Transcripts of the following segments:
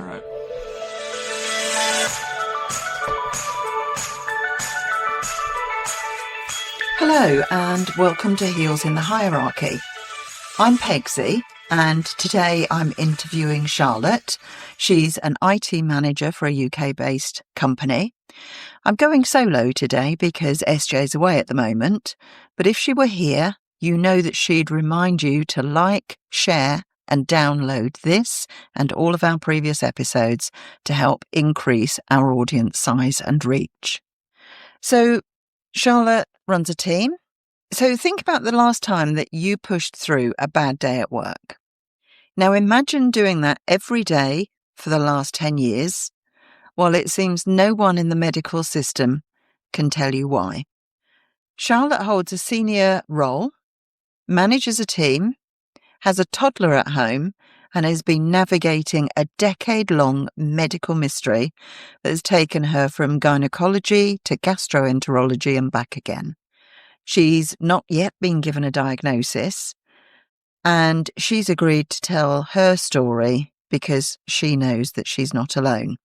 All right. Hello and welcome to Heels in the Hierarchy. I'm Pegsy and today I'm interviewing Charlotte. She's an IT manager for a UK-based company. I'm going solo today because SJ's away at the moment, but if she were here, you know that she'd remind you to like, share and download this and all of our previous episodes to help increase our audience size and reach. So Charlotte runs a team. So think about the last time that you pushed through a bad day at work. Now imagine doing that every day for the last 10 years, while it seems no one in the medical system can tell you why. Charlotte holds a senior role, manages a team, has a toddler at home, and has been navigating a decade-long medical mystery that has taken her from gynaecology to gastroenterology and back again. She's not yet been given a diagnosis, and she's agreed to tell her story because she knows that she's not alone.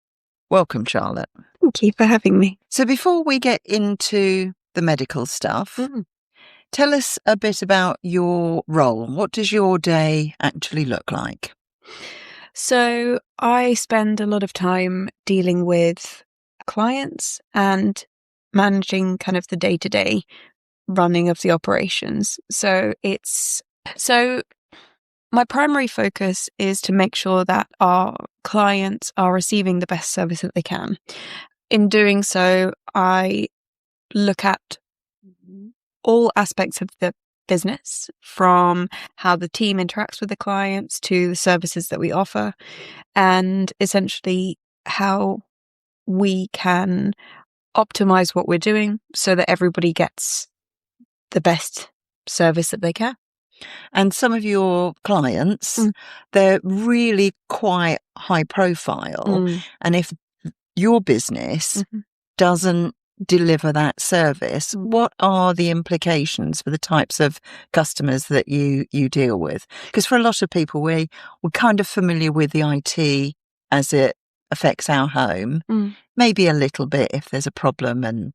Welcome, Charlotte. Thank you for having me. So before we get into the medical stuff, tell us a bit about your role. What does your day actually look like? So I spend a lot of time dealing with clients and managing kind of the day-to-day running of the operations. So my primary focus is to make sure that our clients are receiving the best service that they can. In doing so, I look at all aspects of the business, from how the team interacts with the clients to the services that we offer, and essentially how we can optimize what we're doing so that everybody gets the best service that they can. And some of your clients, they're really quite high profile. And if your business doesn't deliver that service, what are the implications for the types of customers that you deal with? Because for a lot of people, we're kind of familiar with the IT as it affects our home, maybe a little bit if there's a problem and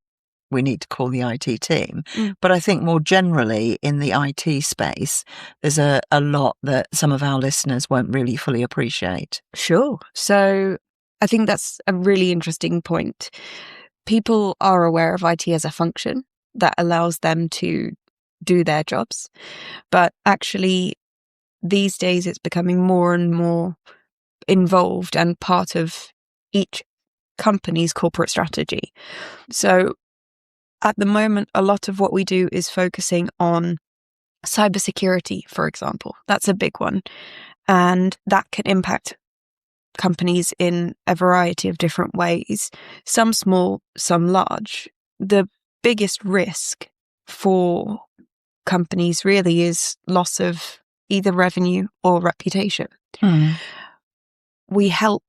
we need to call the IT team. But I think more generally in the IT space, there's a lot that some of our listeners won't really fully appreciate. Sure. So I think that's a really interesting point. People are aware of IT as a function that allows them to do their jobs. But actually, these days, it's becoming more and more involved and part of each company's corporate strategy. So at the moment, a lot of what we do is focusing on cybersecurity, for example. That's a big one. And that can impact companies in a variety of different ways, some small, some large. The biggest risk for companies really is loss of either revenue or reputation. We help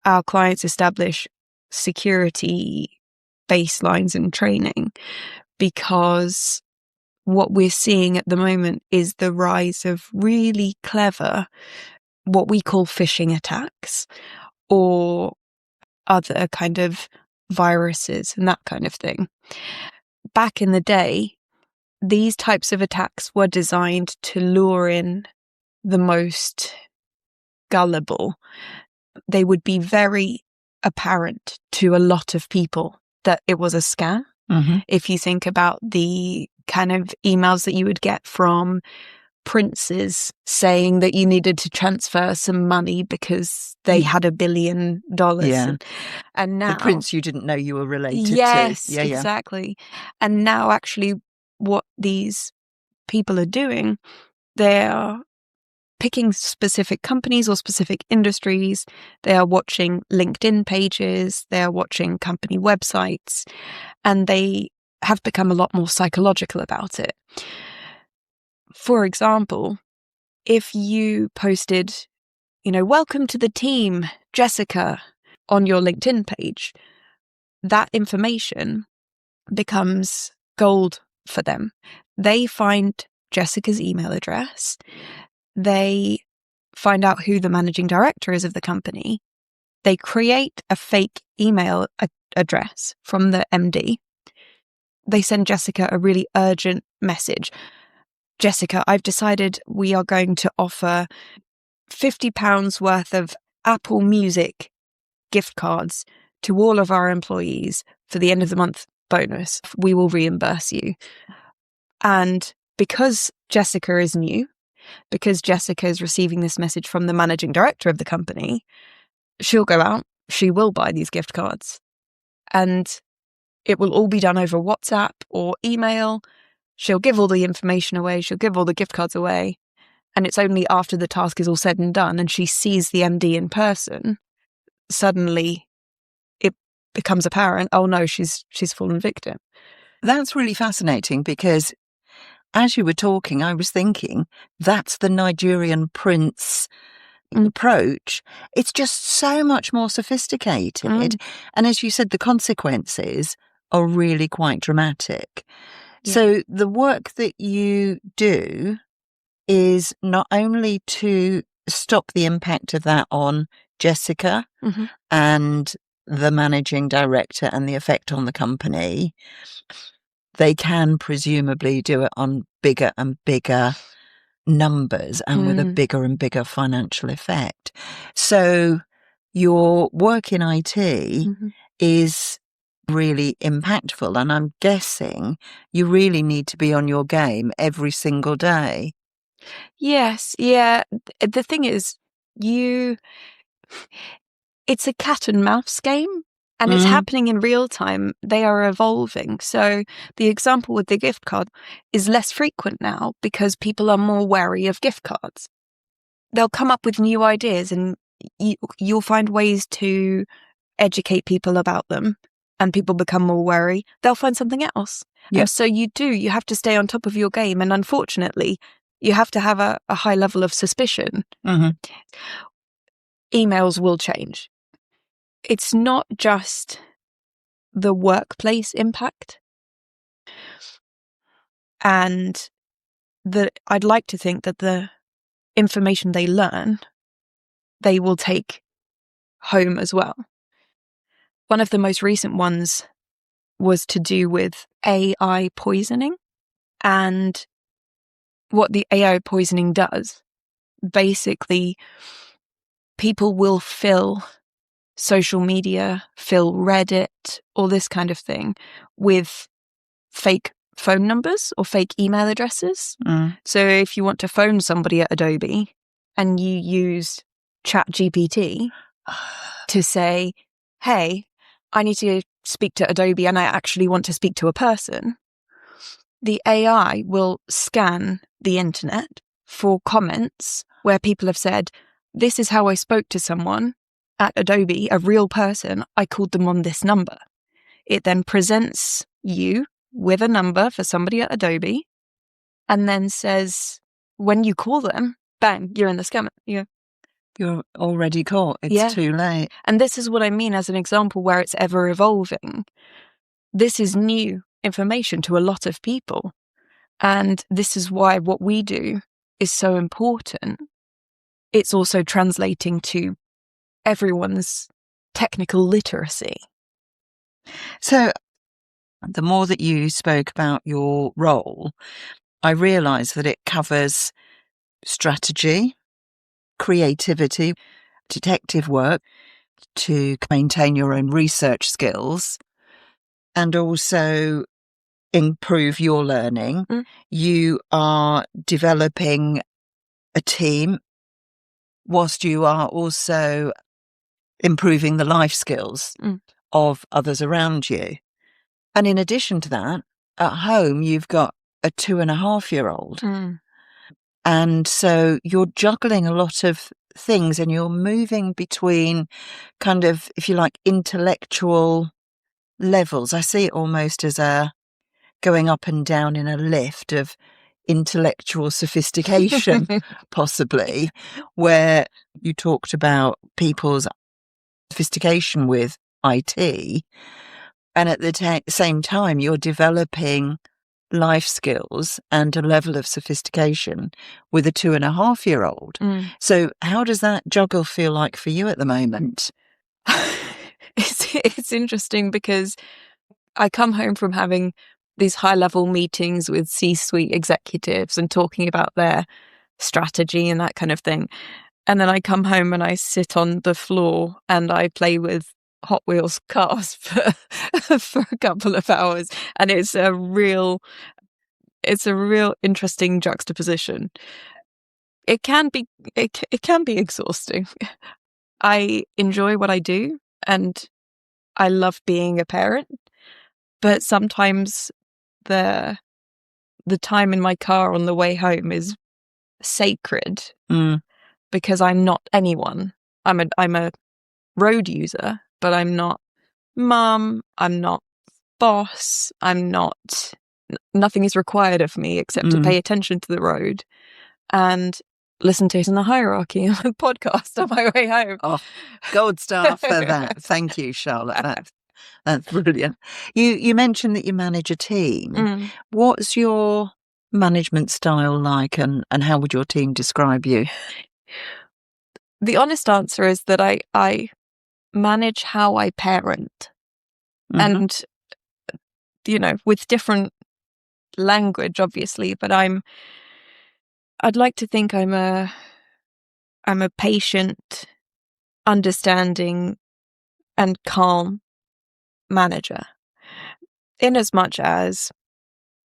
our clients establish security baselines and training because what we're seeing at the moment is the rise of really clever, what we call phishing attacks or other kind of viruses and that kind of thing. Back in the day, these types of attacks were designed to lure in the most gullible. They would be very apparent to a lot of people that it was a scam. If you think about the kind of emails that you would get from princes saying that you needed to transfer some money because they had $1 billion. And now the prince you didn't know you were related to. Yes, exactly. And now actually what these people are doing, they're picking specific companies or specific industries. They are watching LinkedIn pages. They are watching company websites, and they have become a lot more psychological about it. For example, if you posted, welcome to the team, Jessica, on your LinkedIn page, that information becomes gold for them. They find Jessica's email address. They find out who the managing director is of the company. They create a fake email address from the MD. They send Jessica a really urgent message. Jessica, I've decided we are going to offer £50 worth of Apple Music gift cards to all of our employees for the end of the month bonus. We will reimburse you. And because Jessica is new, because Jessica is receiving this message from the managing director of the company, she'll go out, she will buy these gift cards. And it will all be done over WhatsApp or email. She'll give all the information away, she'll give all the gift cards away. And it's only after the task is all said and done and she sees the MD in person, suddenly it becomes apparent, oh no, she's fallen victim. That's really fascinating because as you were talking, I was thinking that's the Nigerian prince approach. It's just so much more sophisticated. And as you said, the consequences are really quite dramatic. Yeah. So the work that you do is not only to stop the impact of that on Jessica and the managing director and the effect on the company, they can presumably do it on bigger and bigger numbers and with a bigger and bigger financial effect. So your work in IT is really impactful, and I'm guessing you really need to be on your game every single day. Yes, yeah. The thing is, it's a cat and mouse game. And it's happening in real time. They are evolving. So the example with the gift card is less frequent now because people are more wary of gift cards. They'll come up with new ideas and you'll find ways to educate people about them and people become more wary. They'll find something else. Yeah. And so you have to stay on top of your game. And unfortunately, you have to have a high level of suspicion. Emails will change. It's not just the workplace impact. And I'd like to think that the information they learn, they will take home as well. One of the most recent ones was to do with AI poisoning. And what the AI poisoning does, basically, people will fill social media, fill Reddit, all this kind of thing with fake phone numbers or fake email addresses. So if you want to phone somebody at Adobe and you use ChatGPT to say, hey, I need to speak to Adobe and I actually want to speak to a person, the AI will scan the internet for comments where people have said, this is how I spoke to someone at Adobe, a real person. I called them on this number. It then presents you with a number for somebody at Adobe and then says, when you call them, bang, you're in the scam. You're already caught. It's too late. And this is what I mean as an example where it's ever evolving. This is new information to a lot of people. And this is why what we do is so important. It's also translating to everyone's technical literacy. So the more that you spoke about your role, I realised that it covers strategy, creativity, detective work to maintain your own research skills and also improve your learning. You are developing a team whilst you are also improving the life skills of others around you. And in addition to that, at home, you've got a 2.5-year-old. And so you're juggling a lot of things and you're moving between kind of, if you like, intellectual levels. I see it almost as going up and down in a lift of intellectual sophistication, possibly, where you talked about people's sophistication with IT. And at the same time, you're developing life skills and a level of sophistication with a 2.5-year-old. So how does that juggle feel like for you at the moment? It's interesting because I come home from having these high-level meetings with C-suite executives and talking about their strategy and that kind of thing. And then I come home and I sit on the floor and I play with Hot Wheels cars for a couple of hours. And it's a real interesting juxtaposition. It can be exhausting. I enjoy what I do and I love being a parent, but sometimes the time in my car on the way home is sacred because I'm not anyone. I'm a road user, but I'm not mum, I'm not boss, nothing is required of me except to pay attention to the road and listen to it in the hierarchy on a podcast on my way home. Oh, gold star for that. Thank you, Charlotte. That's brilliant. You mentioned that you manage a team. What's your management style like, and how would your team describe you? The honest answer is that I manage how I parent. And, with different language, obviously, but I'd like to think I'm a patient, understanding, and calm manager. In as much as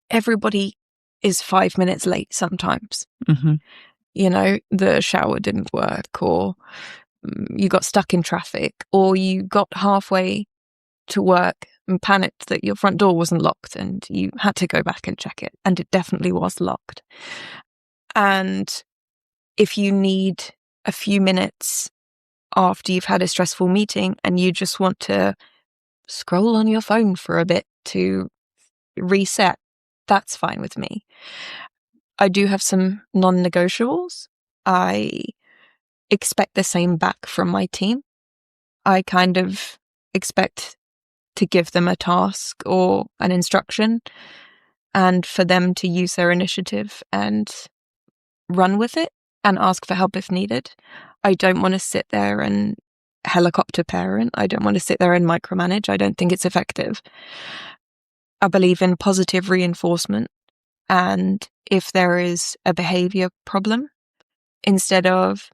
everybody is 5 minutes late sometimes. The shower didn't work, or you got stuck in traffic, or you got halfway to work and panicked that your front door wasn't locked and you had to go back and check it, and it definitely was locked. And if you need a few minutes after you've had a stressful meeting and you just want to scroll on your phone for a bit to reset, that's fine with me. I do have some non-negotiables. I expect the same back from my team. I kind of expect to give them a task or an instruction and for them to use their initiative and run with it and ask for help if needed. I don't want to sit there and helicopter parent. I don't want to sit there and micromanage. I don't think it's effective. I believe in positive reinforcement. And if there is a behavior problem, instead of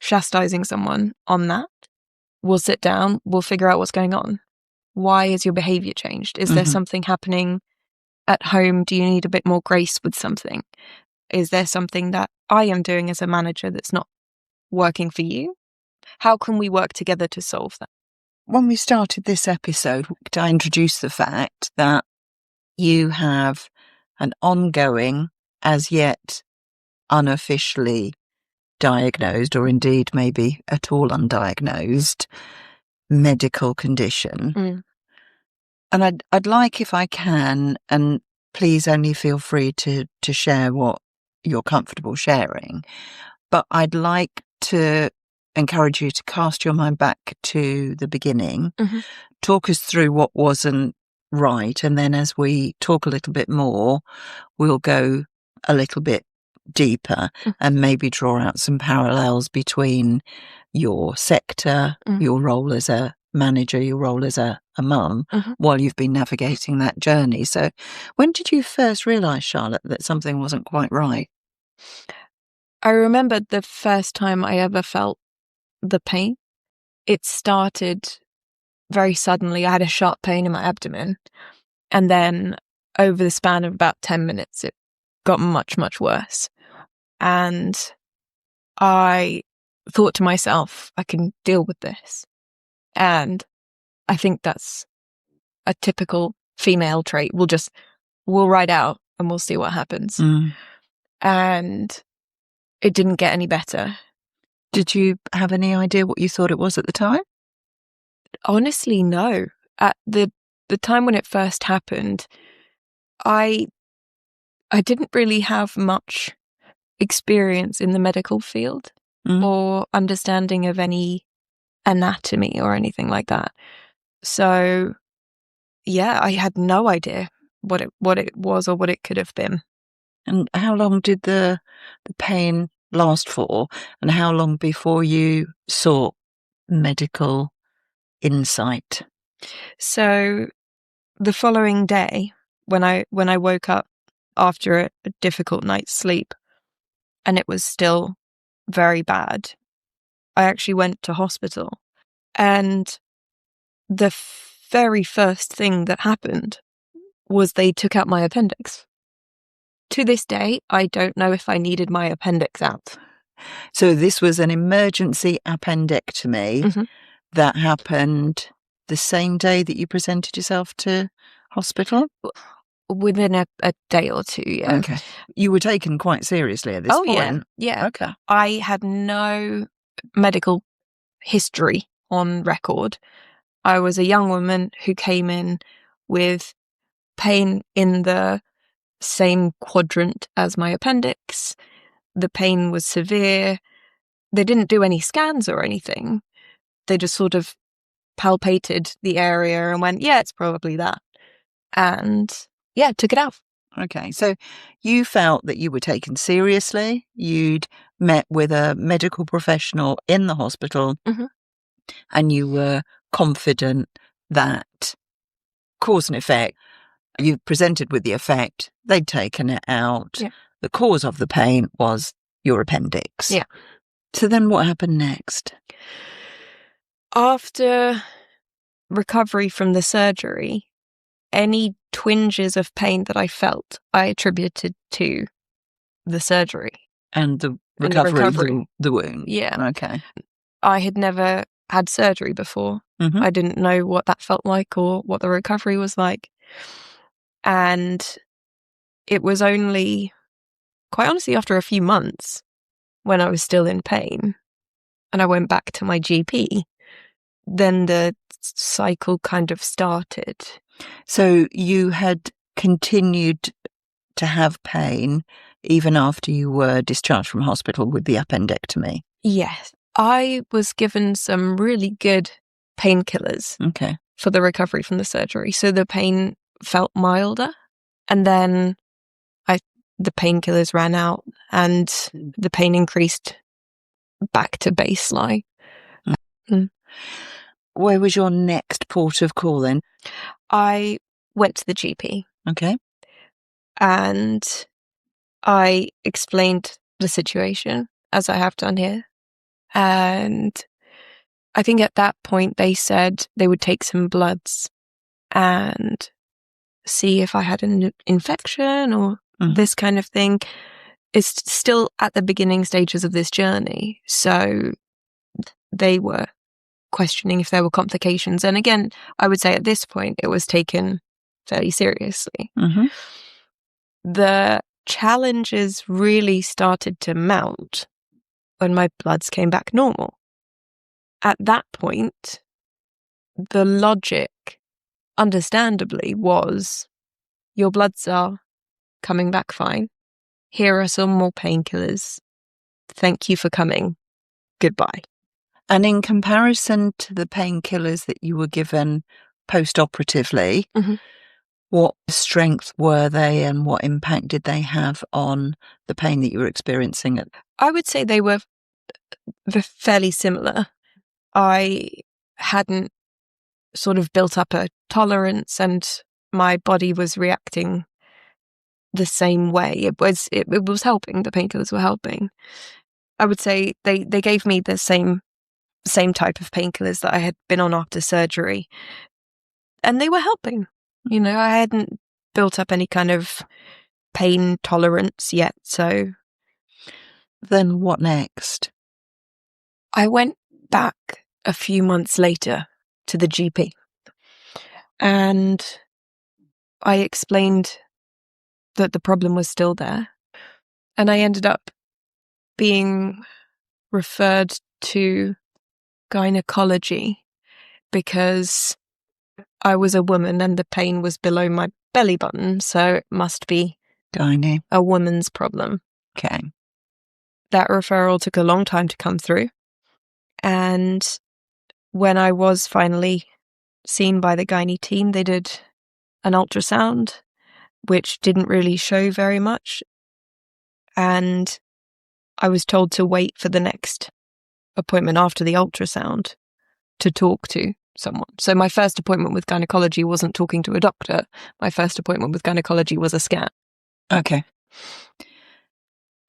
chastising someone on that, we'll sit down, we'll figure out what's going on. Why is your behavior changed? Is there something happening at home? Do you need a bit more grace with something? Is there something that I am doing as a manager that's not working for you? How can we work together to solve that? When we started this episode, I introduced the fact that you have an ongoing, as yet unofficially diagnosed, or indeed maybe at all undiagnosed, medical condition. And I'd like, if I can, and please only feel free to share what you're comfortable sharing, but I'd like to encourage you to cast your mind back to the beginning, talk us through what wasn't right, and then as we talk a little bit more, we'll go a little bit deeper and maybe draw out some parallels between your sector, your role as a manager, your role as a mum, while you've been navigating that journey. So when did you first realise, Charlotte, that something wasn't quite right? I remember the first time I ever felt the pain. It started very suddenly. I had a sharp pain in my abdomen, and then over the span of about 10 minutes, it got much, much worse. And I thought to myself, I can deal with this. And I think that's a typical female trait. We'll ride out and we'll see what happens. And it didn't get any better. Did you have any idea what you thought it was at the time? Honestly, no. At the time when it first happened, I didn't really have much experience in the medical field or understanding of any anatomy or anything like that. So, yeah, I had no idea what it was or what it could have been. And how long did the pain last for? And how long before you sought medical insight? So the following day, when I woke up after a difficult night's sleep and it was still very bad, I actually went to hospital. And the very first thing that happened was they took out my appendix. To this day, I don't know if I needed my appendix out. So this was an emergency appendectomy that happened the same day that you presented yourself to hospital? Within a day or two, yeah. Okay. You were taken quite seriously at this point? Yeah. Okay. I had no medical history on record. I was a young woman who came in with pain in the same quadrant as my appendix. The pain was severe. They didn't do any scans or anything. They just sort of palpated the area and went, yeah, it's probably that. And yeah, took it out. Okay, so you felt that you were taken seriously. You'd met with a medical professional in the hospital and you were confident that cause and effect, you presented with the effect, they'd taken it out. Yeah. The cause of the pain was your appendix. Yeah. So then what happened next? After recovery from the surgery, any twinges of pain that I felt, I attributed to the surgery. And the recovery. The wound. Yeah. Okay. I had never had surgery before. I didn't know what that felt like or what the recovery was like. And it was only, quite honestly, after a few months when I was still in pain and I went back to my GP, then the cycle kind of started. So you had continued to have pain even after you were discharged from hospital with the appendectomy? Yes. I was given some really good painkillers for the recovery from the surgery. So the pain felt milder. And then the painkillers ran out and the pain increased back to baseline. Where was your next port of call then? I went to the GP. Okay. And I explained the situation, as I have done here. And I think at that point they said they would take some bloods and see if I had an infection or this kind of thing. It's still at the beginning stages of this journey. So they were questioning if there were complications. And again, I would say at this point it was taken fairly seriously. The challenges really started to mount when my bloods came back normal. At that point, the logic, understandably, was your bloods are coming back fine. Here are some more painkillers. Thank you for coming. Goodbye. And in comparison to the painkillers that you were given post-operatively, what strength were they and what impact did they have on the pain that you were experiencing? I would say they were fairly similar. I hadn't sort of built up a tolerance and my body was reacting the same way. It was helping. The painkillers were helping. I would say they gave me the same type of painkillers that I had been on after surgery. And they were helping. You know, I hadn't built up any kind of pain tolerance yet. So then what next? I went back a few months later to the GP and I explained that the problem was still there. And I ended up being referred to gynaecology because I was a woman and the pain was below my belly button, so it must be Gynae. A woman's problem. Okay. That referral took a long time to come through. And when I was finally seen by the gynae team, they did an ultrasound, which didn't really show very much. And I was told to wait for the next appointment after the ultrasound to talk to someone. So my first appointment with gynaecology wasn't talking to a doctor. My first appointment with gynaecology was a scan. Okay.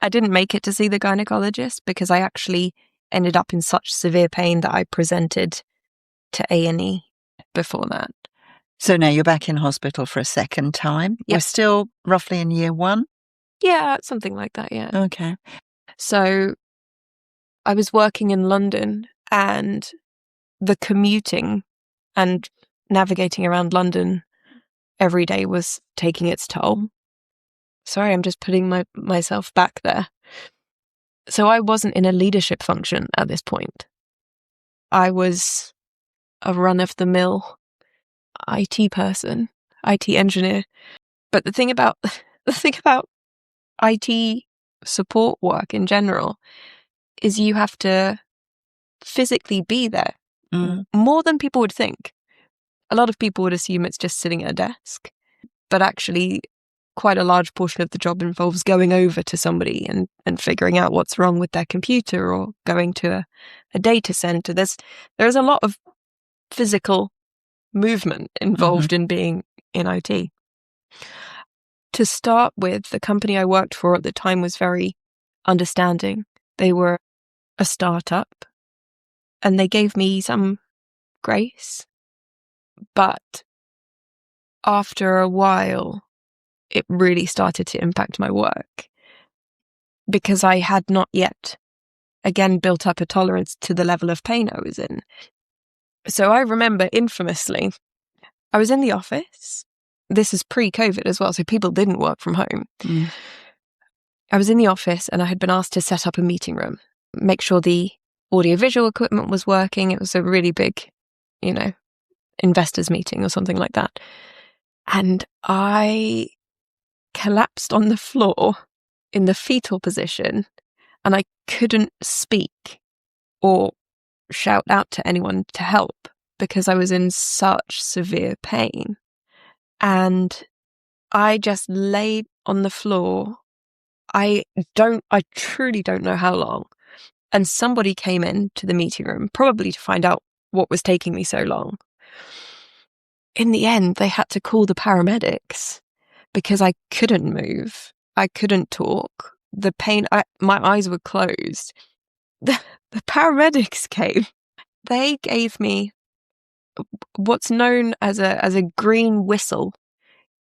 I didn't make it to see the gynecologist because I actually ended up in such severe pain that I presented to A&E before that. So now you're back in hospital for a second time. Yep. We're still roughly in year 1? Yeah, something like that, yeah. Okay. So I was working in London, and the commuting and navigating around London every day was taking its toll. Sorry, I'm just putting myself back there. So I wasn't in a leadership function at this point. I was a run-of-the-mill IT person, IT engineer. But the thing about IT support work in general is you have to physically be there more than people would think. A lot of people would assume it's just sitting at a desk, but actually quite a large portion of the job involves going over to somebody and figuring out what's wrong with their computer, or going to a data center. There's a lot of physical movement involved in being in IT. To start with, the company I worked for at the time was very understanding. They were a startup, and they gave me some grace. But after a while, it really started to impact my work, because I had not yet, again, built up a tolerance to the level of pain I was in. So I remember infamously, I was in the office. This is pre-COVID as well, so people didn't work from home. I was in the office, and I had been asked to set up a meeting room, make sure the audiovisual equipment was working. It was a really big, investors meeting or something like that. And I collapsed on the floor in the fetal position, and I couldn't speak or shout out to anyone to help because I was in such severe pain. And I just laid on the floor. I truly don't know how long. And somebody came in to the meeting room, probably to find out what was taking me so long. In the end, they had to call the paramedics because I couldn't move. I couldn't talk. The pain, my eyes were closed. The paramedics came. They gave me what's known as a green whistle.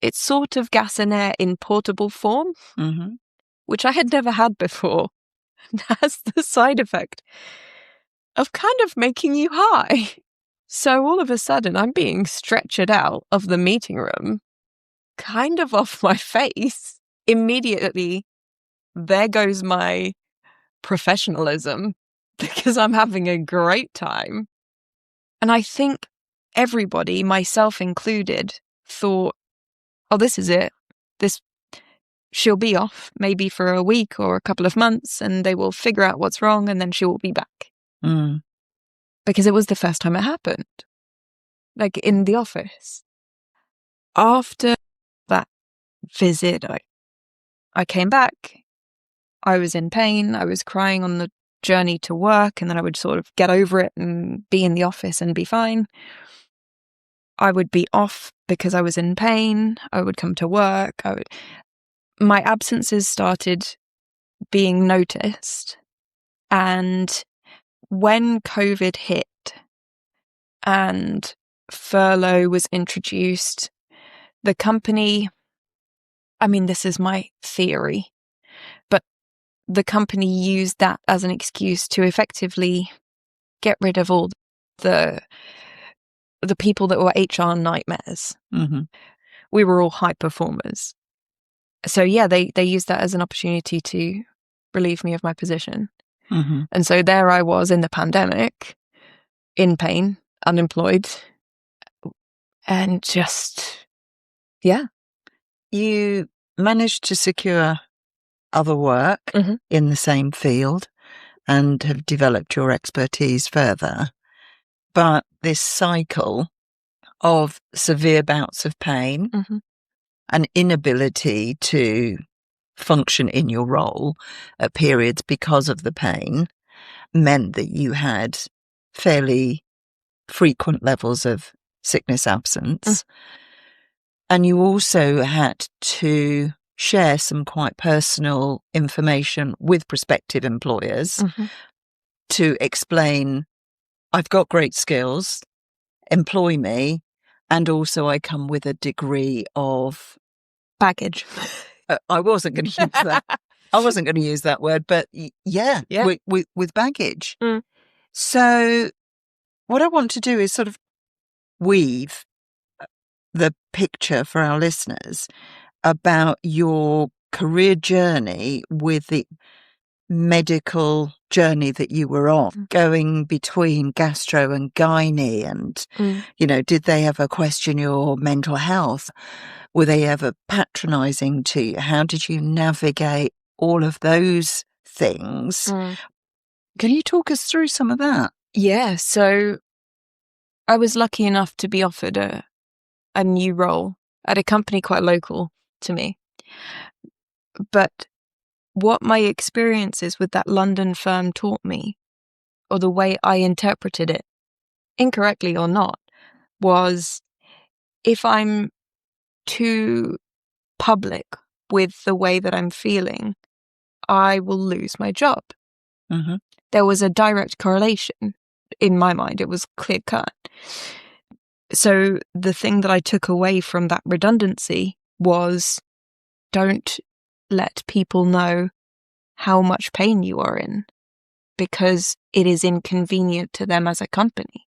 It's sort of gas and air in portable form, which I had never had before. And has the side effect of kind of making you high. So all of a sudden, I'm being stretchered out of the meeting room, kind of off my face. Immediately, there goes my professionalism, because I'm having a great time. And I think everybody, myself included, thought, oh, this is it. She'll be off maybe for a week or a couple of months, and they will figure out what's wrong, and then she will be back. Because it was the first time it happened, like in the office. After that visit, I came back. I was in pain. I was crying on the journey to work, and then I would sort of get over it and be in the office and be fine. I would be off because I was in pain. I would come to work. My absences started being noticed. And when COVID hit and furlough was introduced, the company, this is my theory, but the company used that as an excuse to effectively get rid of all the people that were HR nightmares. We were all high performers. So yeah, they used that as an opportunity to relieve me of my position. And so there I was in the pandemic, in pain, unemployed, and just, yeah. You managed to secure other work in the same field and have developed your expertise further. But this cycle of severe bouts of pain, an inability to function in your role at periods because of the pain, meant that you had fairly frequent levels of sickness absence. And you also had to share some quite personal information with prospective employers to explain, I've got great skills, employ me, and also I come with a degree of baggage. I wasn't going to use that. I wasn't going to use that word, but yeah. With baggage. So what I want to do is sort of weave the picture for our listeners about your career journey with the medical journey that you were on, going between gastro and gynae, and, did they ever question your mental health? Were they ever patronising to you? How did you navigate all of those things? Can you talk us through some of that? Yeah, so I was lucky enough to be offered a new role at a company quite local to me. But what my experiences with that London firm taught me, or the way I interpreted it, incorrectly or not, was if I'm too public with the way that I'm feeling, I will lose my job. There was a direct correlation in my mind. It was clear cut. So the thing that I took away from that redundancy was, don't let people know how much pain you are in, because it is inconvenient to them as a company.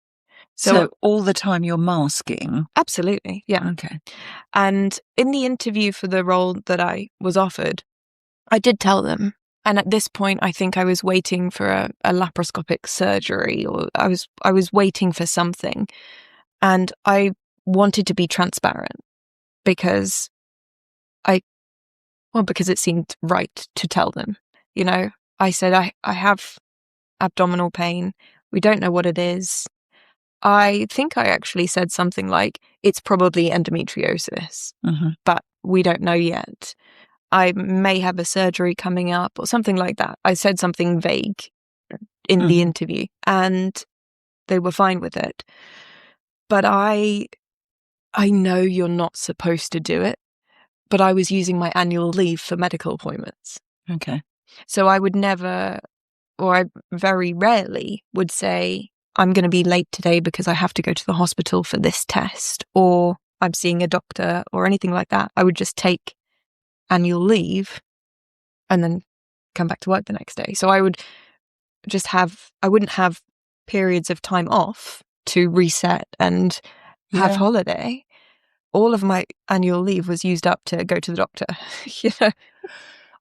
So all the time you're masking? Absolutely, yeah. Okay. And in the interview for the role that I was offered, I did tell them. And at this point, I think I was waiting for a laparoscopic surgery, or I was waiting for something. And I wanted to be transparent because because it seemed right to tell them. I said, I have abdominal pain. We don't know what it is. I think I actually said something like, it's probably endometriosis, but we don't know yet. I may have a surgery coming up or something like that. I said something vague in the interview, and they were fine with it. But I know you're not supposed to do it, but I was using my annual leave for medical appointments. Okay. So I would never, or I very rarely would say, I'm going to be late today because I have to go to the hospital for this test, or I'm seeing a doctor, or anything like that. I would just take annual leave and then come back to work the next day. So I would just I wouldn't have periods of time off to reset and have holiday. All of my annual leave was used up to go to the doctor.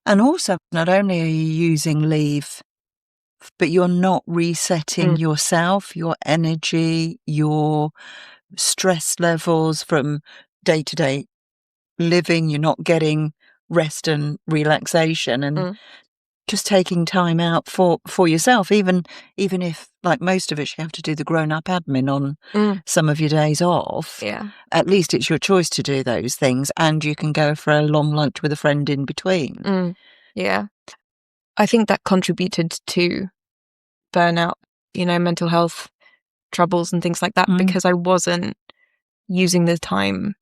And also, not only are you using leave, but you're not resetting yourself, your energy, your stress levels from day-to-day living. You're not getting rest and relaxation, and just taking time out for yourself, even if, like most of us, you have to do the grown-up admin on some of your days off. Yeah. At least it's your choice to do those things, and you can go for a long lunch with a friend in between. Yeah. I think that contributed to burnout, mental health troubles and things like that, because I wasn't using the time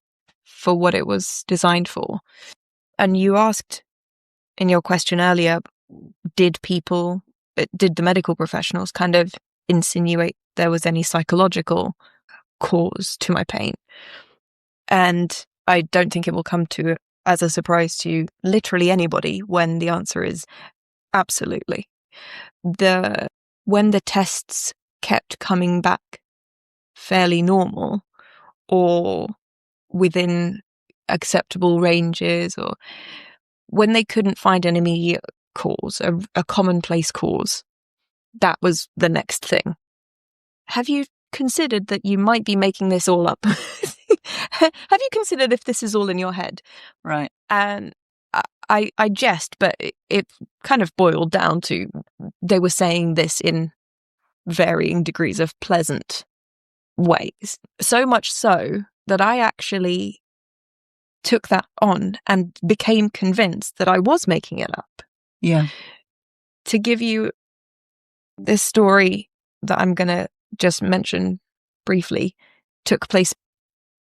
for what it was designed for. And you asked in your question earlier, did the medical professionals kind of insinuate there was any psychological cause to my pain? And I don't think it will come to as a surprise to literally anybody when the answer is absolutely. When the tests kept coming back fairly normal or within acceptable ranges, or when they couldn't find an immediate cause, a commonplace cause, that was the next thing. Have you considered that you might be making this all up? Have you considered if this is all in your head? Right. And I jest, but it kind of boiled down to they were saying this in varying degrees of pleasant ways. So much so that I actually took that on and became convinced that I was making it up. Yeah. To give you this story that I'm going to just mention briefly took place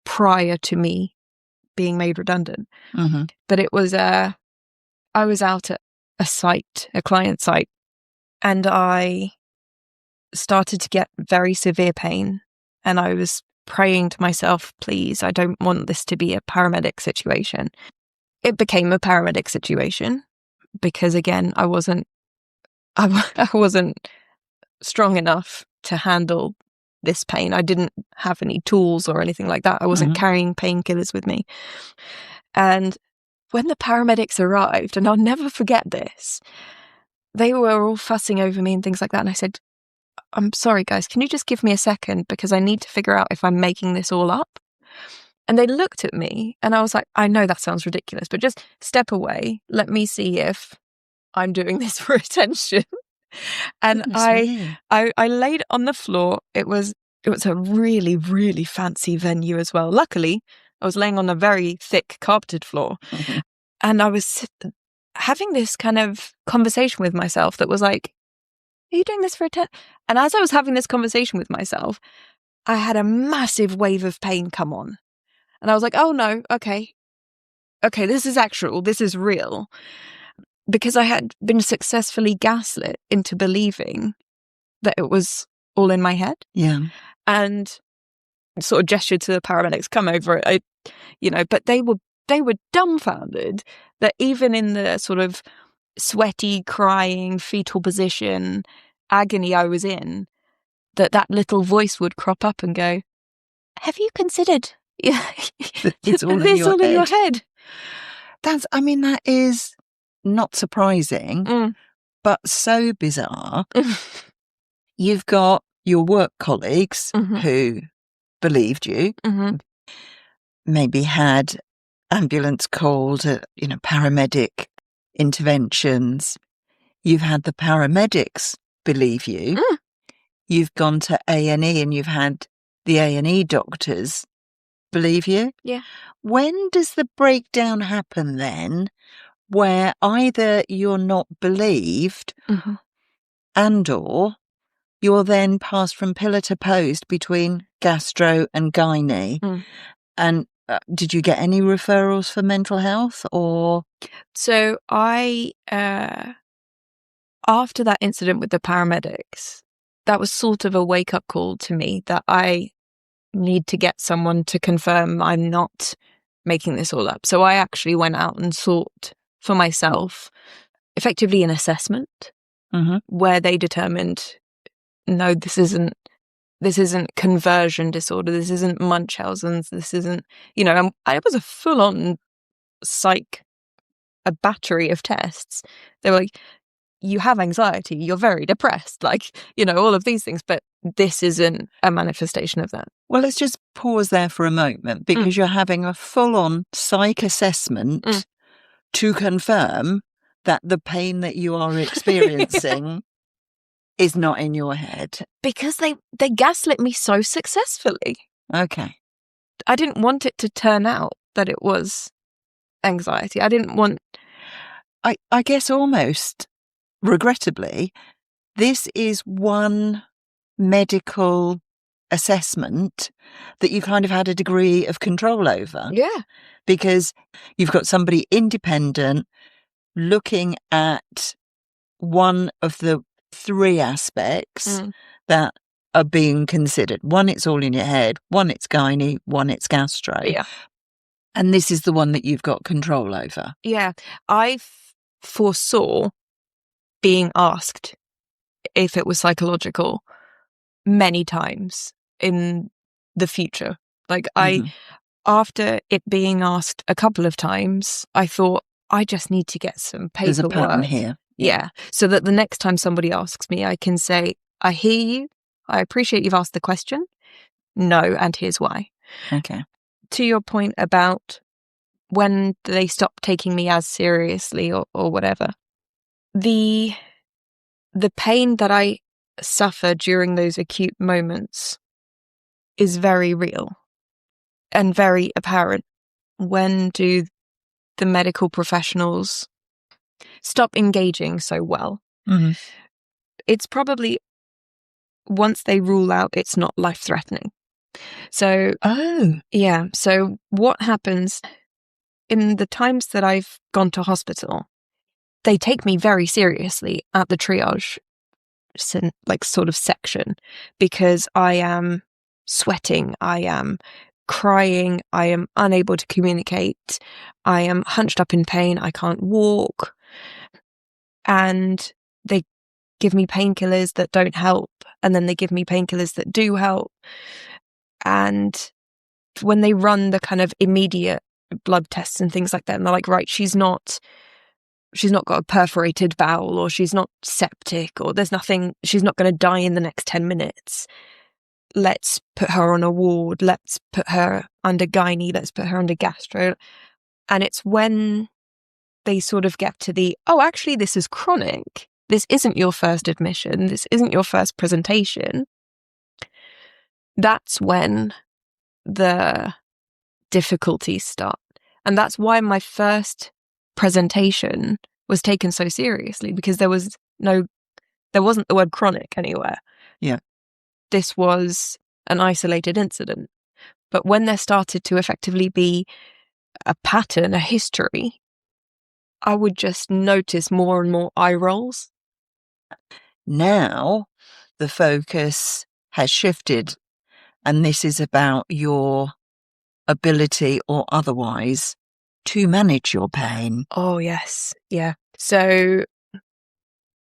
prior to me being made redundant. Mm-hmm. But it was, I was out at a client site, and I started to get very severe pain. And I was praying to myself, please, I don't want this to be a paramedic situation. It became a paramedic situation because, again, I wasn't strong enough to handle this pain. I didn't have any tools or anything like that. I wasn't carrying painkillers with me. And when the paramedics arrived, and I'll never forget this, they were all fussing over me and things like that. And I said, I'm sorry, guys, can you just give me a second? Because I need to figure out if I'm making this all up. And they looked at me and I was like, I know that sounds ridiculous, but just step away. Let me see if I'm doing this for attention. And I laid on the floor. It was a really, really fancy venue as well. Luckily, I was laying on a very thick carpeted floor. Mm-hmm. And I was having this kind of conversation with myself that was like, are you doing this for attention? And as I was having this conversation with myself, I had a massive wave of pain come on. And I was like, oh no, okay, this is actual, this is real. Because I had been successfully gaslit into believing that it was all in my head. Yeah. And sort of gestured to the paramedics, come over. But they were dumbfounded that even in the sort of sweaty, crying, fetal position, agony I was in, that little voice would crop up and go, have you considered it's all this all in your head? That is not surprising, but so bizarre. You've got your work colleagues who believed you, maybe had ambulance called, paramedic interventions. You've had the paramedics believe you. You've gone to A&E and you've had the A&E doctors believe you. Yeah. When does the breakdown happen then, where either you're not believed and or you're then passed from pillar to post between gastro and gynae? And did you get any referrals for mental health or? So I, after that incident with the paramedics, that was sort of a wake-up call to me that I need to get someone to confirm I'm not making this all up. So I actually went out and sought for myself effectively an assessment where they determined, no, this isn't conversion disorder, this isn't Munchausen's, this isn't, and it was a full-on a battery of tests. They were like, you have anxiety, you're very depressed, all of these things, but this isn't a manifestation of that. Well, let's just pause there for a moment, because you're having a full-on psych assessment to confirm that the pain that you are experiencing is not in your head. Because they gaslit me so successfully. Okay. I didn't want it to turn out that it was anxiety. I didn't want... I guess almost regrettably, this is one medical assessment that you kind of had a degree of control over. Yeah. Because you've got somebody independent looking at one of the three aspects that are being considered. One, it's all in your head. One, it's gynae. One, it's gastro. Yeah. And this is the one that you've got control over. Yeah. I foresaw being asked if it was psychological many times in the future. After it being asked a couple of times, I thought, I just need to get some paperwork. There's a pattern here. Yeah. So that the next time somebody asks me, I can say, I hear you. I appreciate you've asked the question. No, and here's why. Okay. To your point about when they stop taking me as seriously or whatever, the pain that I suffer during those acute moments is very real and very apparent. When do the medical professionals stop engaging so well? It's probably once they rule out it's not life-threatening. So, Oh, yeah. So what happens in the times that I've gone to hospital, they take me very seriously at the triage, like sort of section, because I am sweating, I am crying, I am unable to communicate, I am hunched up in pain, I can't walk, and they give me painkillers that don't help, and then they give me painkillers that do help. And when they run the kind of immediate blood tests and things like that, and they're like, right, she's not got a perforated bowel, or she's not septic, or there's nothing, she's not going to die in the next 10 minutes. Let's put her on a ward. Let's put her under gynae. Let's put her under gastro. And it's when they sort of get to the, oh, actually, this is chronic. This isn't your first admission. This isn't your first presentation. That's when the difficulties start. And that's why my first presentation was taken so seriously, because there wasn't the word chronic anywhere. Yeah. This was an isolated incident. But when there started to effectively be a pattern, a history, I would just notice more and more eye rolls. Now the focus has shifted, and this is about your ability or otherwise to manage your pain. Oh, yes. Yeah. So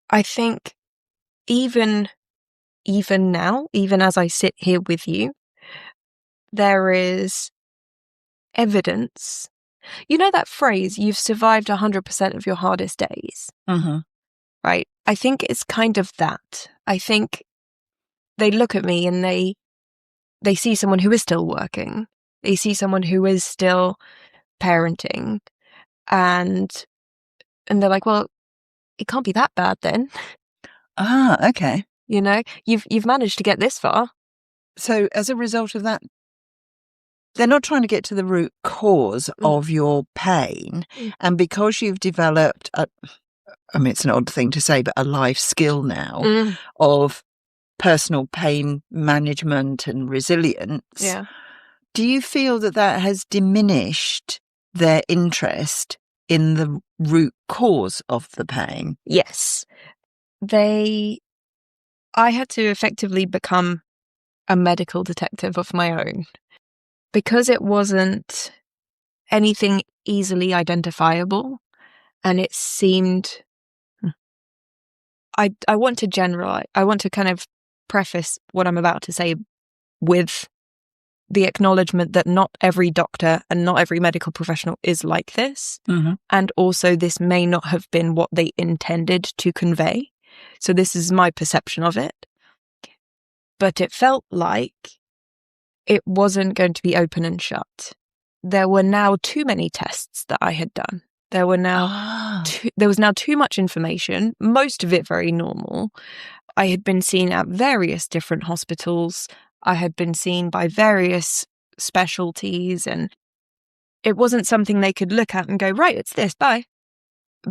I think even now, even as I sit here with you, there is evidence. You know that phrase, you've survived 100% of your hardest days, Mm-hmm. right? I think it's kind of that. I think they look at me and they see someone who is still working. They see someone who is still parenting, and they're like, well, it can't be that bad then. Ah, okay. You know, you've managed to get this far. So as a result of that, they're not trying to get to the root cause of your pain. And because you've developed it's an odd thing to say, but a life skill now of personal pain management and resilience. Yeah. Do you feel that has diminished their interest in the root cause of the pain? Yes. I had to effectively become a medical detective of my own, because it wasn't anything easily identifiable, and it seemed, I want to generalize, I want to kind of preface what I'm about to say with the acknowledgement that not every doctor and not every medical professional is like this. Mm-hmm. And also this may not have been what they intended to convey. So this is my perception of it. But it felt like it wasn't going to be open and shut. There were now too many tests that I had done. There was now too much information, most of it very normal. I had been seen at various different hospitals. I had been seen by various specialties, and it wasn't something they could look at and go, right, it's this, bye.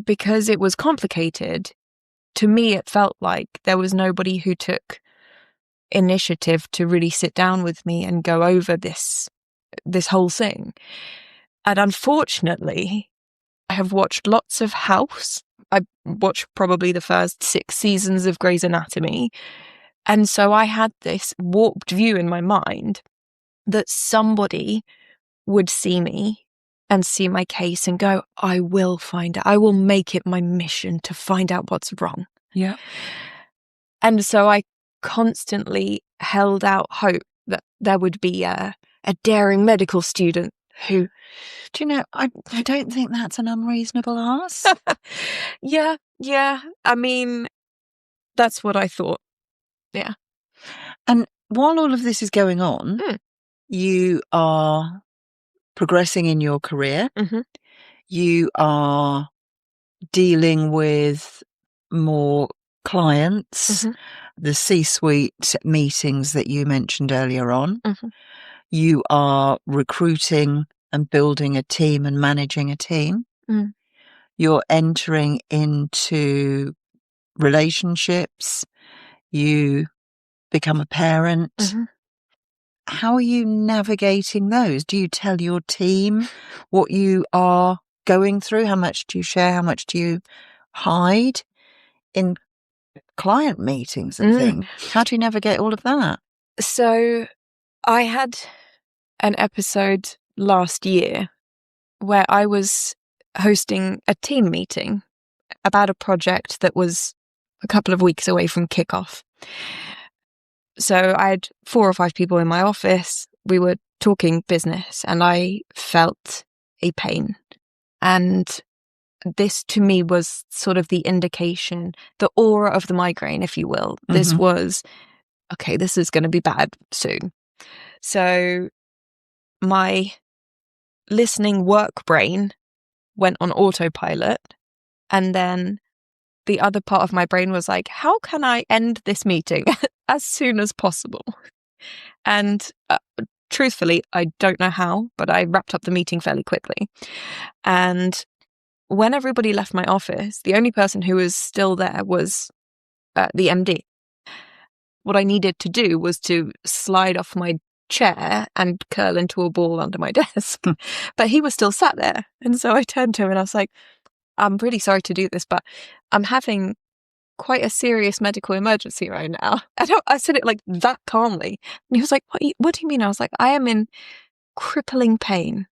Because it was complicated, to me it felt like there was nobody who took initiative to really sit down with me and go over this whole thing. And unfortunately, I have watched lots of House. I watched probably the first 6 seasons of Grey's Anatomy. And so I had this warped view in my mind that somebody would see me and see my case and go, I will find out. I will make it my mission to find out what's wrong. Yeah. And so I constantly held out hope that there would be a daring medical student who... Do you know, I don't think that's an unreasonable ask. Yeah. I mean, that's what I thought. Yeah. And while all of this is going on, you are progressing in your career. Mm-hmm. You are dealing with more clients, the C-suite meetings that you mentioned earlier on. You are recruiting and building a team and managing a team. You're entering into relationships. You become a parent. how are you navigating those? Do you tell your team what you are going through? How much do you share? How much do you hide in client meetings and things? How do you navigate all of that? So I had an episode last year where I was hosting a team meeting about a project that was a couple of weeks away from kickoff. So I had 4 or 5 people in my office. We were talking business and I felt a pain. And this to me was sort of the indication, the aura of the migraine, if you will. This was, okay, this is going to be bad soon. So my listening work brain went on autopilot, and then the other part of my brain was like, how can I end this meeting as soon as possible? And truthfully, I don't know how, but I wrapped up the meeting fairly quickly. And when everybody left my office, the only person who was still there was the MD. What I needed to do was to slide off my chair and curl into a ball under my desk. But he was still sat there. And so I turned to him and I was like, I'm really sorry to do this, but I'm having quite a serious medical emergency right now. And I said it like that calmly. And he was like, what do you mean? I was like, I am in crippling pain.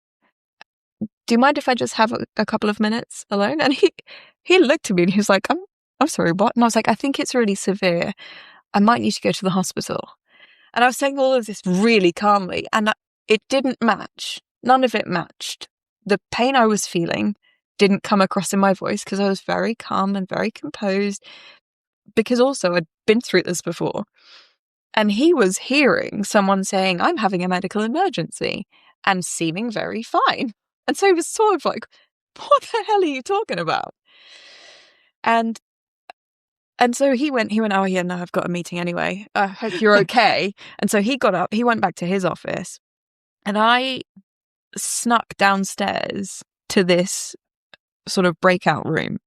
Do you mind if I just have a couple of minutes alone? And he looked at me and he was like, I'm sorry, what? And I was like, I think it's really severe. I might need to go to the hospital. And I was saying all of this really calmly, and it didn't match. None of it matched. The pain I was feeling didn't come across in my voice because I was very calm and very composed, because also I'd been through this before. And he was hearing someone saying, I'm having a medical emergency, and seeming very fine. And so he was sort of like, what the hell are you talking about? And so he went, oh yeah, no, I've got a meeting anyway. I hope you're okay. And so he got up, he went back to his office, and I snuck downstairs to this sort of breakout room,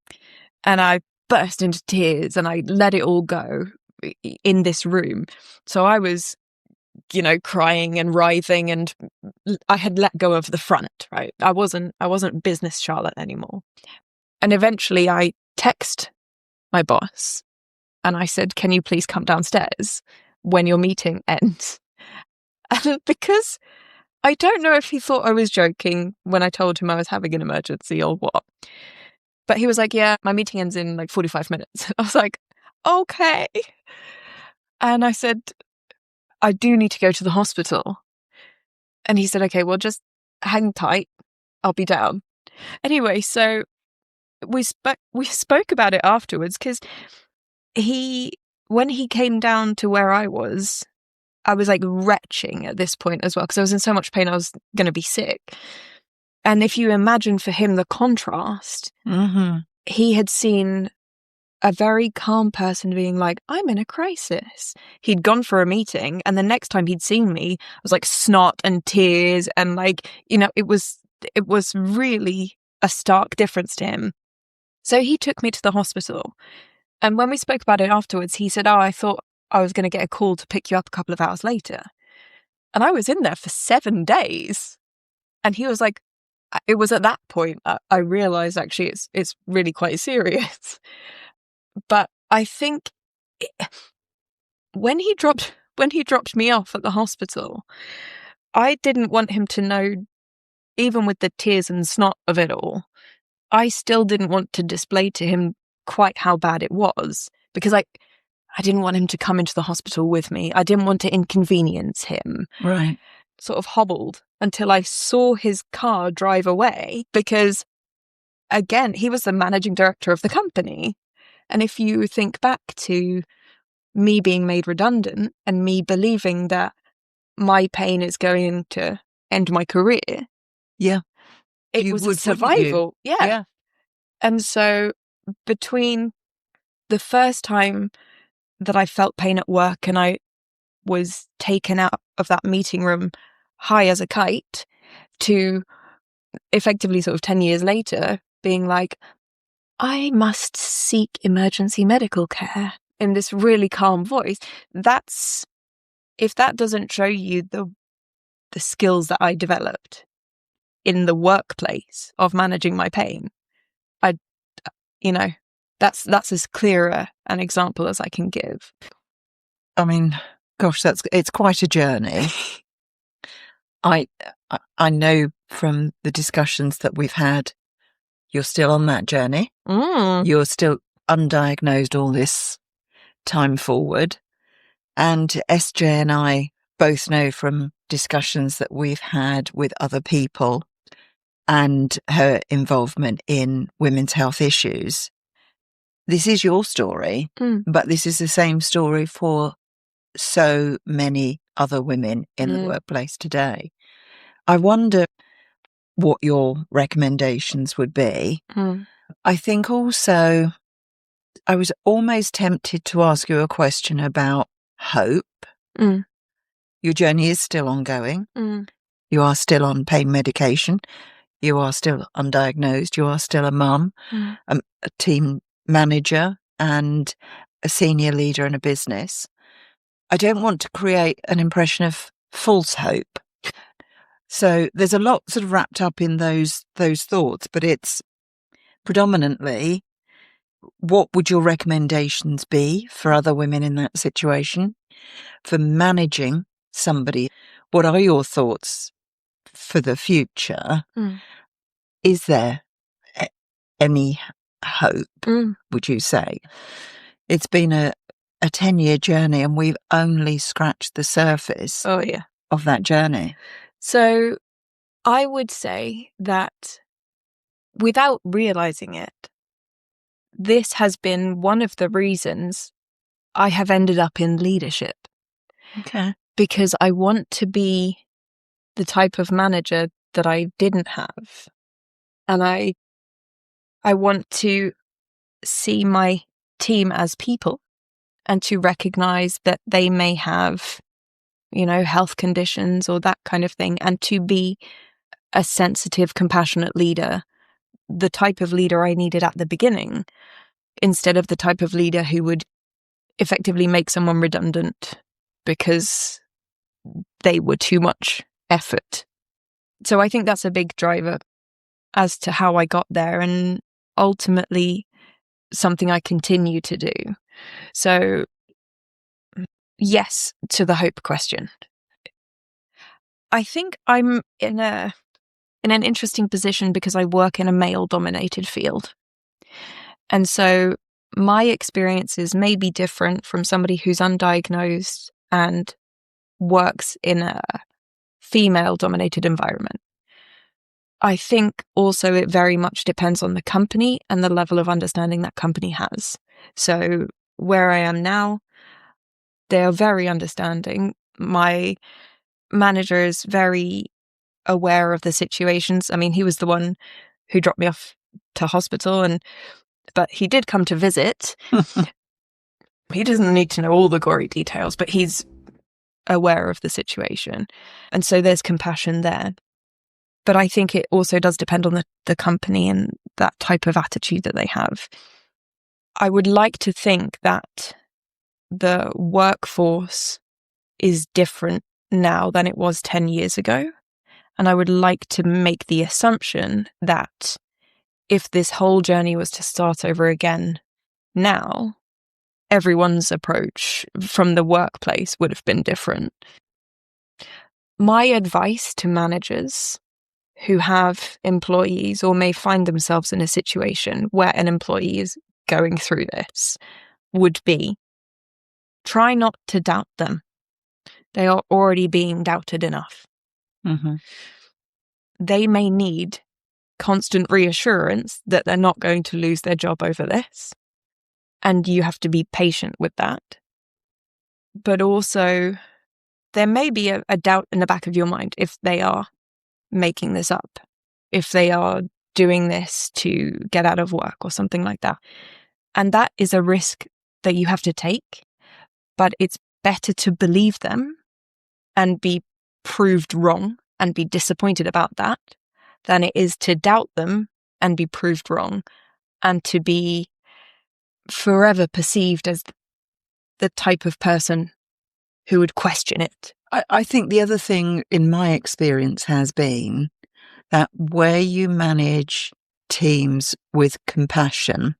and I burst into tears and I let it all go in this room. So I was, crying and writhing, and I had let go of the front, right? I wasn't business Charlotte anymore. And eventually I text my boss and I said, can you please come downstairs when your meeting ends? And because I don't know if he thought I was joking when I told him I was having an emergency or what, but he was like, yeah, my meeting ends in like 45 minutes. I was like, okay. And I said, I do need to go to the hospital. And he said, okay, well, just hang tight. I'll be down. Anyway, so we spoke about it afterwards, because when he came down to where I was like retching at this point as well, because I was in so much pain I was going to be sick. And if you imagine for him the contrast, he had seen a very calm person being like, I'm in a crisis. He'd gone for a meeting, and the next time he'd seen me, it was like snot and tears, and like, it was really a stark difference to him. So he took me to the hospital. And when we spoke about it afterwards, he said, I thought I was going to get a call to pick you up a couple of hours later. And I was in there for 7 days. And he was like, it was at that point I realized actually it's really quite serious. But I think when he dropped me off at the hospital, I didn't want him to know, even with the tears and snot of it all, I still didn't want to display to him quite how bad it was, because I didn't want him to come into the hospital with me. I didn't want to inconvenience him. Right. Sort of hobbled until I saw his car drive away, because, again, he was the managing director of the company. And if you think back to me being made redundant and me believing that my pain is going to end my career. Yeah. It was a survival. Yeah. And so between the first time that I felt pain at work and I was taken out of that meeting room high as a kite, to effectively sort of 10 years later being like, I must seek emergency medical care in this really calm voice. If that doesn't show you the skills that I developed in the workplace of managing my pain, that's as clear an example as I can give. I mean, gosh, it's quite a journey. I know from the discussions that we've had, you're still on that journey. You're still undiagnosed all this time forward. And SJ and I both know from discussions that we've had with other people and her involvement in women's health issues. This is your story, but this is the same story for so many other women in the workplace today. I wonder what your recommendations would be. I think also I was almost tempted to ask you a question about hope. Your journey is still ongoing. You are still on pain medication. You are still undiagnosed. You are still a mum, a team manager, and a senior leader in a business. I don't want to create an impression of false hope. So there's a lot sort of wrapped up in those thoughts, but it's predominantly, what would your recommendations be for other women in that situation, for managing somebody? What are your thoughts for the future? Is there any hope, would you say? It's been a 10-year journey, and we've only scratched the surface of that journey. So I would say that without realizing it, this has been one of the reasons I have ended up in leadership. Okay. Because I want to be the type of manager that I didn't have. And I want to see my team as people and to recognize that they may have, health conditions or that kind of thing, and to be a sensitive, compassionate leader, the type of leader I needed at the beginning, instead of the type of leader who would effectively make someone redundant because they were too much effort. So I think that's a big driver as to how I got there, and ultimately something I continue to do. So yes, to the hope question. I think I'm in an interesting position because I work in a male-dominated field. And so my experiences may be different from somebody who's undiagnosed and works in a female-dominated environment. I think also it very much depends on the company and the level of understanding that company has. So where I am now, they are very understanding. My manager is very aware of the situations. I mean, he was the one who dropped me off to hospital, but he did come to visit. He doesn't need to know all the gory details, but he's aware of the situation. And so there's compassion there. But I think it also does depend on the company and that type of attitude that they have. I would like to think that the workforce is different now than it was 10 years ago. And I would like to make the assumption that if this whole journey was to start over again now, everyone's approach from the workplace would have been different. My advice to managers who have employees or may find themselves in a situation where an employee is going through this would be, try not to doubt them. They are already being doubted enough. They may need constant reassurance that they're not going to lose their job over this. And you have to be patient with that. But also, there may be a doubt in the back of your mind if they are making this up, if they are doing this to get out of work or something like that. And that is a risk that you have to take, but it's better to believe them and be proved wrong and be disappointed about that than it is to doubt them and be proved wrong and to be forever perceived as the type of person who would question it I think the other thing in my experience has been that where you manage teams with compassion,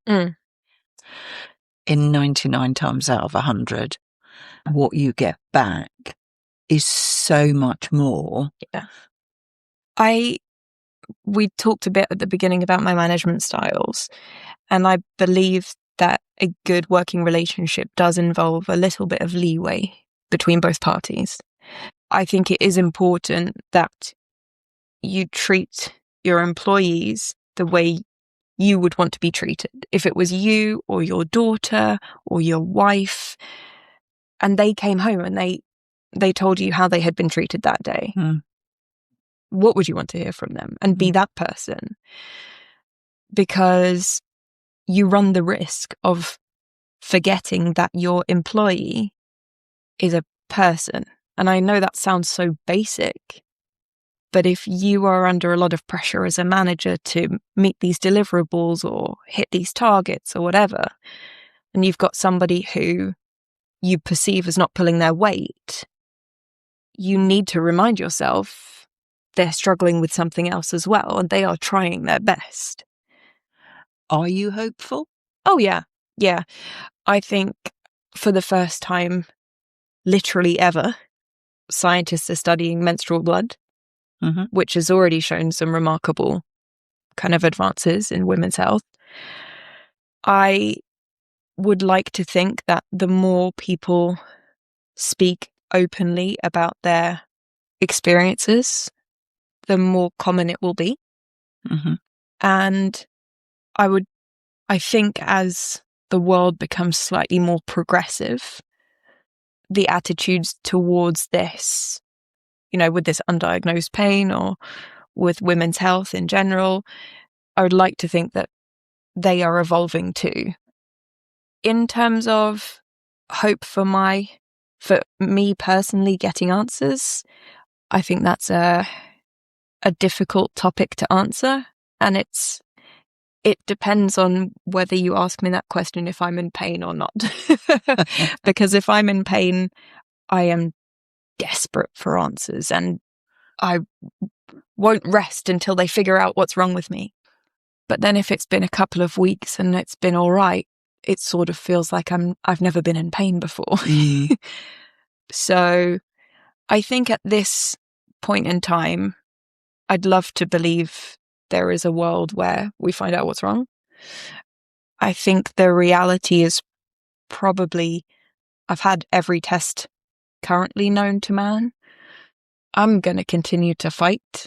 in 99 times out of 100, what you get back is so much more. Yeah. We talked a bit at the beginning about my management styles, and I believe that a good working relationship does involve a little bit of leeway between both parties. I think it is important that you treat your employees the way you would want to be treated. If it was you or your daughter or your wife, and they came home and they told you how they had been treated that day, what would you want to hear from them? And be that person. Because you run the risk of forgetting that your employee is a person. And I know that sounds so basic, but if you are under a lot of pressure as a manager to meet these deliverables or hit these targets or whatever, and you've got somebody who you perceive as not pulling their weight, you need to remind yourself they're struggling with something else as well, and they are trying their best. Are you hopeful? Oh, yeah. Yeah. I think for the first time, literally ever, scientists are studying menstrual blood, which has already shown some remarkable kind of advances in women's health. I would like to think that the more people speak openly about their experiences, the more common it will be. And I think as the world becomes slightly more progressive, the attitudes towards this, with this undiagnosed pain or with women's health in general, I would like to think that they are evolving too. In terms of hope for me personally getting answers, I think that's a difficult topic to answer, and it depends on whether you ask me that question if I'm in pain or not. Because if I'm in pain, I am desperate for answers, and I won't rest until they figure out what's wrong with me. But then if it's been a couple of weeks and it's been all right, it sort of feels like I've never been in pain before. So I think at this point in time, I'd love to believe there is a world where we find out what's wrong. I think the reality is probably I've had every test currently known to man. I'm going to continue to fight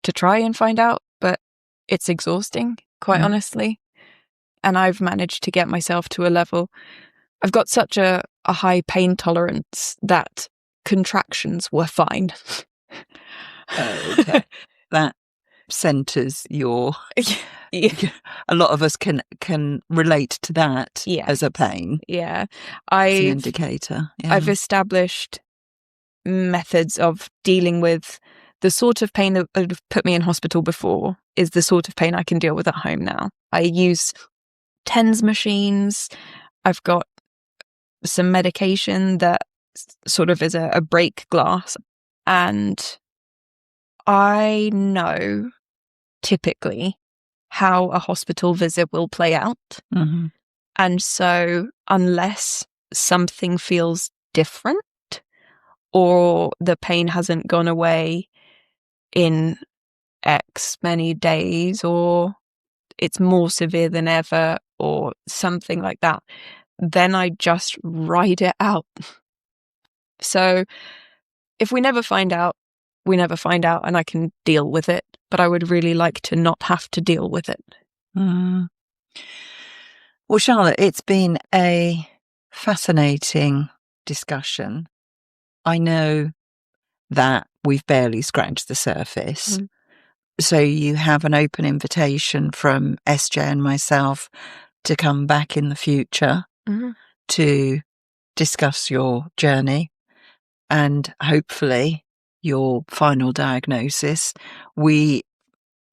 to try and find out, but it's exhausting, quite honestly. And I've managed to get myself to a level. I've got such a high pain tolerance that contractions were fine. Okay. That centers your... A lot of us can relate to that as a pain. Yeah. As an indicator. Yeah. I've established methods of dealing with the sort of pain that would have put me in hospital before is the sort of pain I can deal with at home now. I use TENS machines. I've got some medication that sort of is a break glass. And I know typically how a hospital visit will play out. And so unless something feels different or the pain hasn't gone away in X many days, or it's more severe than ever, or something like that, then I just ride it out. So if we never find out, we never find out, and I can deal with it. But I would really like to not have to deal with it. Well, Charlotte, it's been a fascinating discussion. I know that we've barely scratched the surface. So you have an open invitation from SJ and myself to come back in the future to discuss your journey and hopefully your final diagnosis. We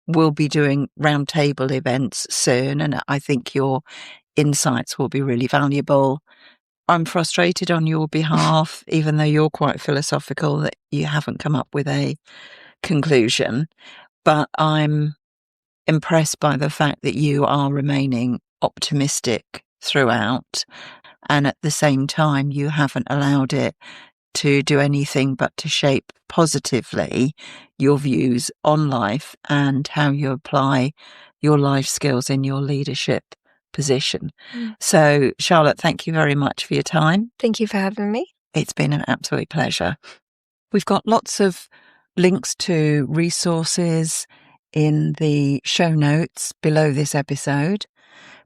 will be doing roundtable events soon, and I think your insights will be really valuable. I'm frustrated on your behalf, even though you're quite philosophical, that you haven't come up with a conclusion. But I'm impressed by the fact that you are remaining optimistic throughout. And at the same time, you haven't allowed it to do anything but to shape positively your views on life and how you apply your life skills in your leadership position. So, Charlotte, thank you very much for your time. Thank you for having me. It's been an absolute pleasure. We've got lots of links to resources in the show notes below this episode.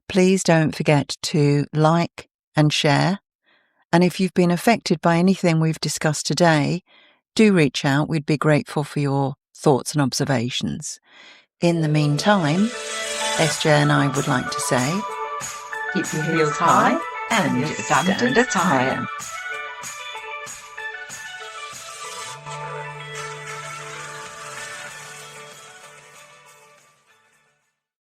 Please don't forget to like and share. And if you've been affected by anything we've discussed today, do reach out. We'd be grateful for your thoughts and observations. In the meantime, SJ and I would like to say, keep your heels high and your standards higher.